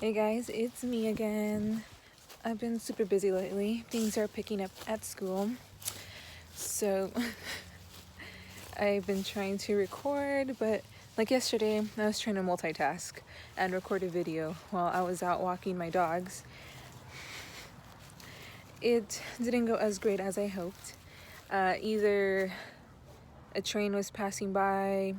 Hey guys, it's me again. I've been super busy lately. Things are picking up at school. So I've been trying to record, but like yesterday, I was trying to multitask and record a video while I was out walking my dogs. It didn't go as great as I hoped. Either a train was passing by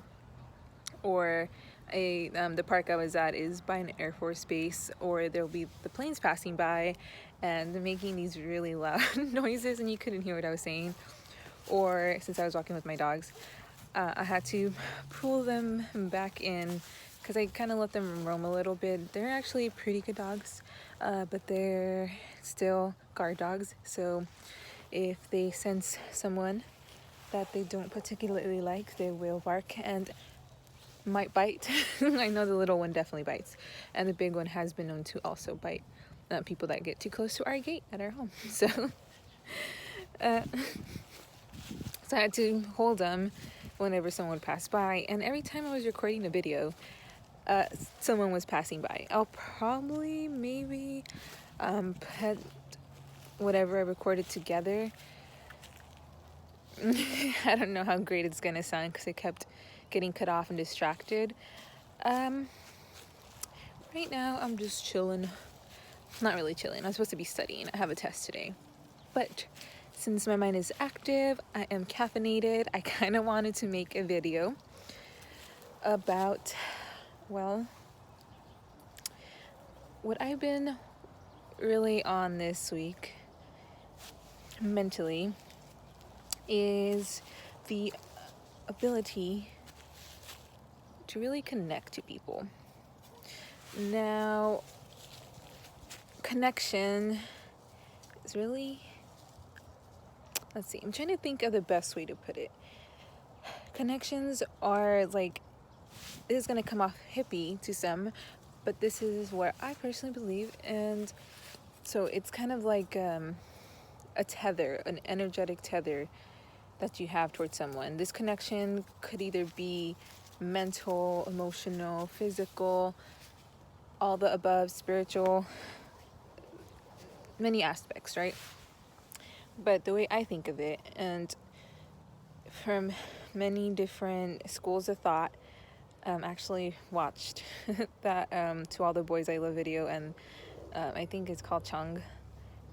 or the park I was at is by an Air Force base, or there'll be the planes passing by and making these really loud noises and you couldn't hear what I was saying. Or since I was walking with my dogs, I had to pull them back in because I kind of let them roam a little bit. They're actually pretty good dogs, but they're still guard dogs. So if they sense someone that they don't particularly like, they will bark and might bite. I know the little one definitely bites, and the big one has been known to also bite people that get too close to our gate at our home. So, uh, so I had to hold them whenever someone would pass by, and every time I was recording a video, someone was passing by. I'll probably maybe put whatever I recorded together. I don't know how great it's gonna sound because I kept getting cut off and distracted. Right now, I'm just chilling. Not really chilling. I'm supposed to be studying. I have a test today. But since my mind is active, I am caffeinated, I kind of wanted to make a video about, well, what I've been really on this week mentally is the ability to really connect to people. Now, connection is really, let's see, I'm trying to think of the best way to put it. Connections are like, it is going to come off hippie to some, but this is what I personally believe. And so it's kind of like a tether, an energetic tether that you have towards someone. This connection could either be mental, emotional, physical, all the above, spiritual, many aspects, right? But the way I think of it, and from many different schools of thought, actually watched that To All the Boys I Love video, and I think it's called Chung.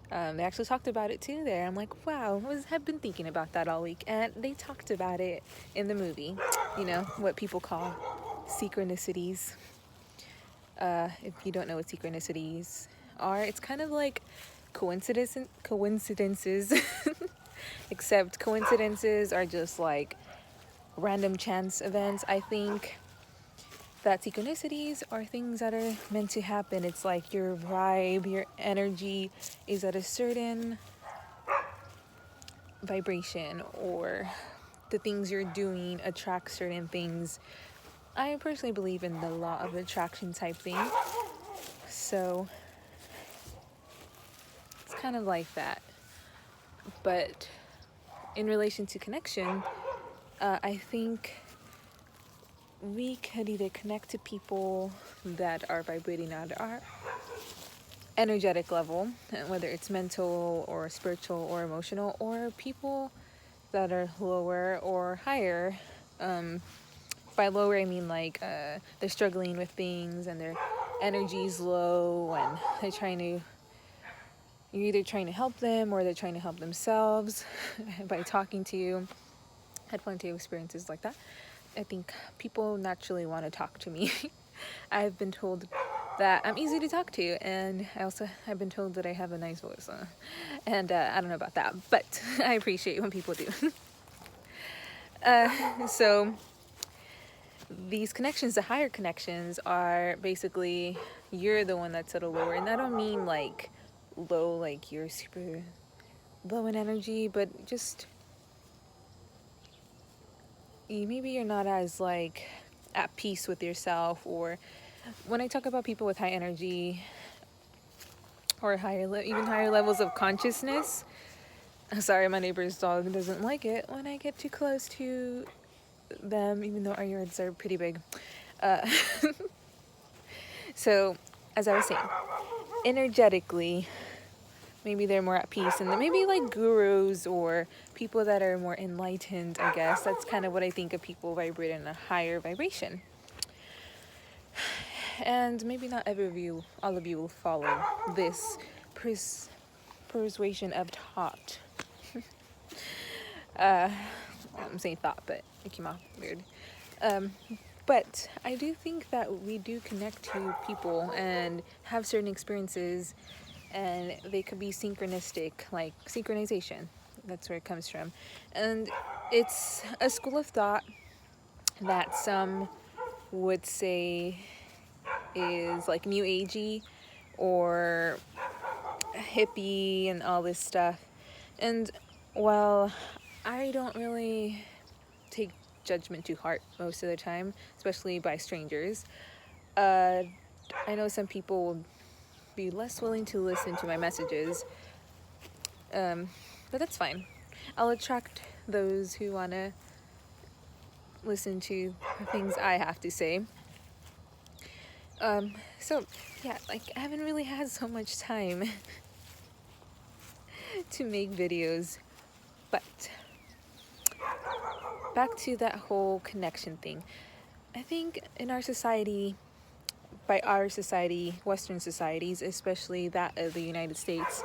They actually talked about it too there. I'm like, wow, I've been thinking about that all week. And they talked about it in the movie, you know, what people call synchronicities. If you don't know what synchronicities are, it's kind of like coincidences, except coincidences are just like random chance events. I think that synchronicities are things that are meant to happen. It's like your vibe, your energy is at a certain vibration, or the things you're doing attract certain things. I personally believe in the law of attraction type thing. So it's kind of like that. But in relation to connection, I think we could either connect to people that are vibrating at our energetic level, whether it's mental or spiritual or emotional, or people that are lower or higher. By lower, I mean like they're struggling with things and their energy's low, and you're either trying to help them or they're trying to help themselves by talking to you. I had plenty of experiences like that. I think people naturally want to talk to me. I've been told that I'm easy to talk to, and I've been told that I have a nice voice, and I don't know about that, but I appreciate when people do. So these connections, the higher connections, are basically you're the one that's at a lower, and I don't mean like low, like you're super low in energy, but just maybe you're not as like at peace with yourself. Or when I talk about people with high energy or even higher levels of consciousness, sorry, my neighbor's dog doesn't like it when I get too close to them, even though our yards are pretty big. Uh, so as I was saying, energetically, maybe they're more at peace, and maybe like gurus or people that are more enlightened, I guess. That's kind of what I think of people vibrating in a higher vibration. And maybe not all of you will follow this persuasion of thought. I'm saying thought, but it came out weird. But I do think that we do connect to people and have certain experiences, and they could be synchronistic, like synchronization. That's where it comes from. And it's a school of thought that some would say is like new agey or hippie and all this stuff. And while I don't really take judgment to heart most of the time, especially by strangers, I know some people will be less willing to listen to my messages, but that's fine. I'll attract those who want to listen to the things I have to say. So yeah, like I haven't really had so much time to make videos, but back to that whole connection thing. I think in our society, by our society, Western societies, especially that of the United States,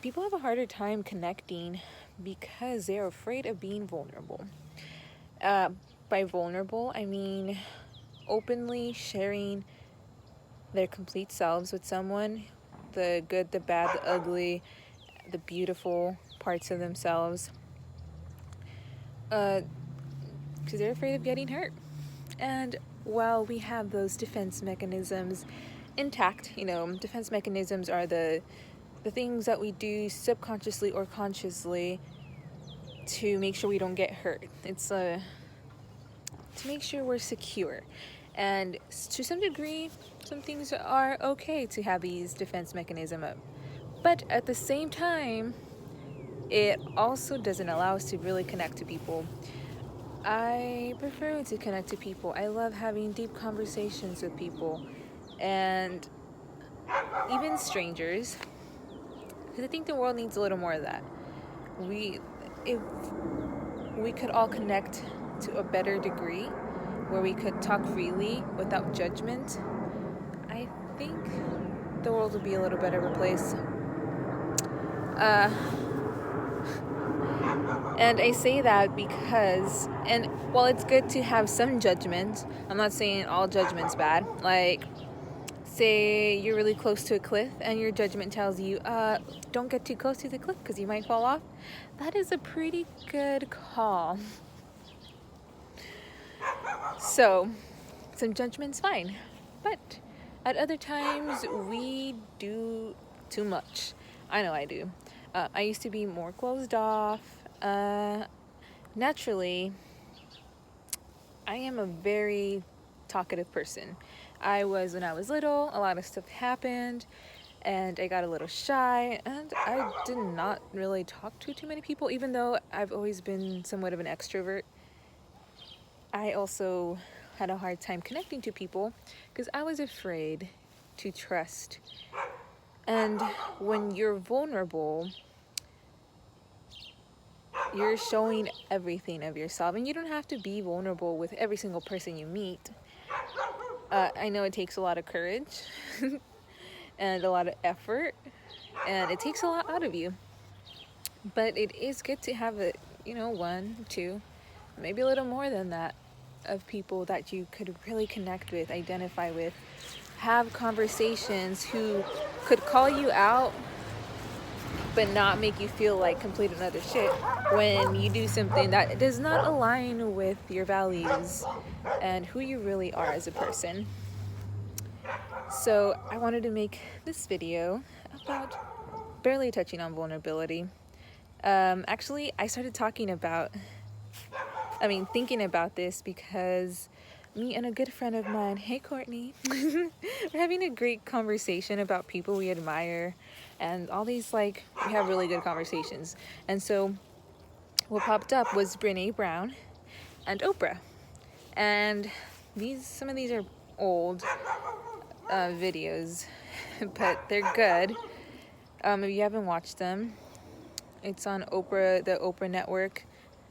people have a harder time connecting because they're afraid of being vulnerable. By vulnerable, I mean openly sharing their complete selves with someone, the good, the bad, the ugly, the beautiful parts of themselves, because they're afraid of getting hurt. And while we have those defense mechanisms intact, defense mechanisms are the things that we do subconsciously or consciously to make sure we don't get hurt. It's to make sure we're secure. And to some degree, some things are okay to have these defense mechanisms up. But at the same time, it also doesn't allow us to really connect to people. I prefer to connect to people. I love having deep conversations with people, and even strangers, because I think the world needs a little more of that. If we could all connect to a better degree, where we could talk freely without judgment, I think the world would be a little better of a place. And I say that because, and while it's good to have some judgment, I'm not saying all judgment's bad. Like, say you're really close to a cliff and your judgment tells you, don't get too close to the cliff because you might fall off. That is a pretty good call. So, some judgment's fine. But at other times, we do too much. I know I do. I used to be more closed off. Naturally, I am a very talkative person. I was when I was little. A lot of stuff happened, and I got a little shy, and I did not really talk to too many people, even though I've always been somewhat of an extrovert. I also had a hard time connecting to people because I was afraid to trust. And when you're vulnerable, you're showing everything of yourself, and you don't have to be vulnerable with every single person you meet. I know it takes a lot of courage and a lot of effort, and it takes a lot out of you. But it is good to have one, two, maybe a little more than that, of people that you could really connect with, identify with, have conversations, who could call you out but not make you feel like complete and utter shit when you do something that does not align with your values and who you really are as a person. So I wanted to make this video about barely touching on vulnerability. Actually, I started thinking about this because me and a good friend of mine, hey Courtney, we're having a great conversation about people we admire, and all these, we have really good conversations. And so what popped up was Brene Brown and Oprah. And some of these are old. videos, but they're good. If you haven't watched them, it's on Oprah, the Oprah Network.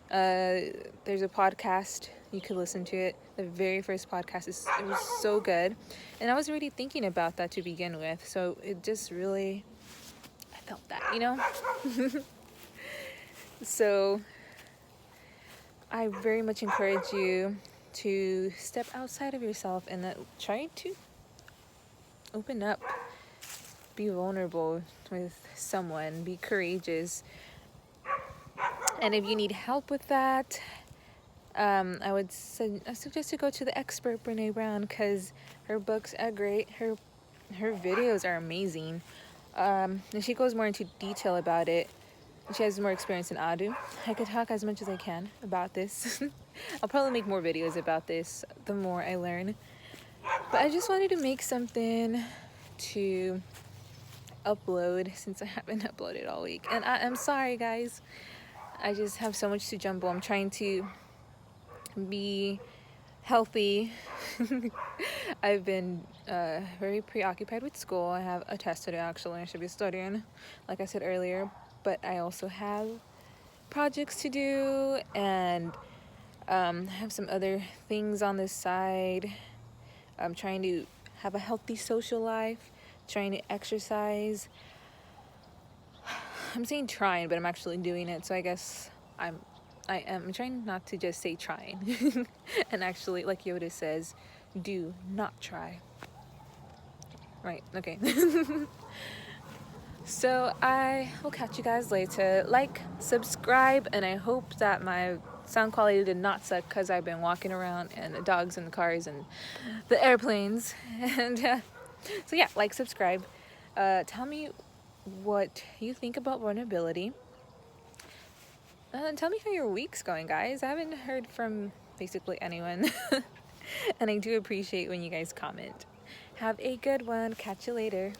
There's a podcast, you could listen to it. The very first podcast it was so good, and I was already thinking about that to begin with. So it just really, I felt that, you know. So I very much encourage you to step outside of yourself and try to open up, be vulnerable with someone, be courageous. And if you need help with that, I would suggest to go to the expert Brene Brown, because her books are great. Her videos are amazing, and she goes more into detail about it. She has more experience than I do. I could talk as much as I can about this. I'll probably make more videos about this the more I learn. But I just wanted to make something to upload since I haven't uploaded all week. And I'm sorry, guys. I just have so much to jumble. I'm trying to be healthy. I've been very preoccupied with school. I have a test today, actually. I should be studying, like I said earlier. But I also have projects to do, and have some other things on the side. I'm trying to have a healthy social life, trying to exercise. I'm saying trying, but I'm actually doing it. So I guess I am trying not to just say trying and actually, like Yoda says, do not try. Right, okay. So I will catch you guys later. Like, subscribe, and I hope that my sound quality did not suck, because I've been walking around and the dogs and the cars and the airplanes. And so yeah, like, subscribe. Tell me what you think about vulnerability. Tell me how your week's going, guys. I haven't heard from basically anyone. And I do appreciate when you guys comment. Have a good one. Catch you later.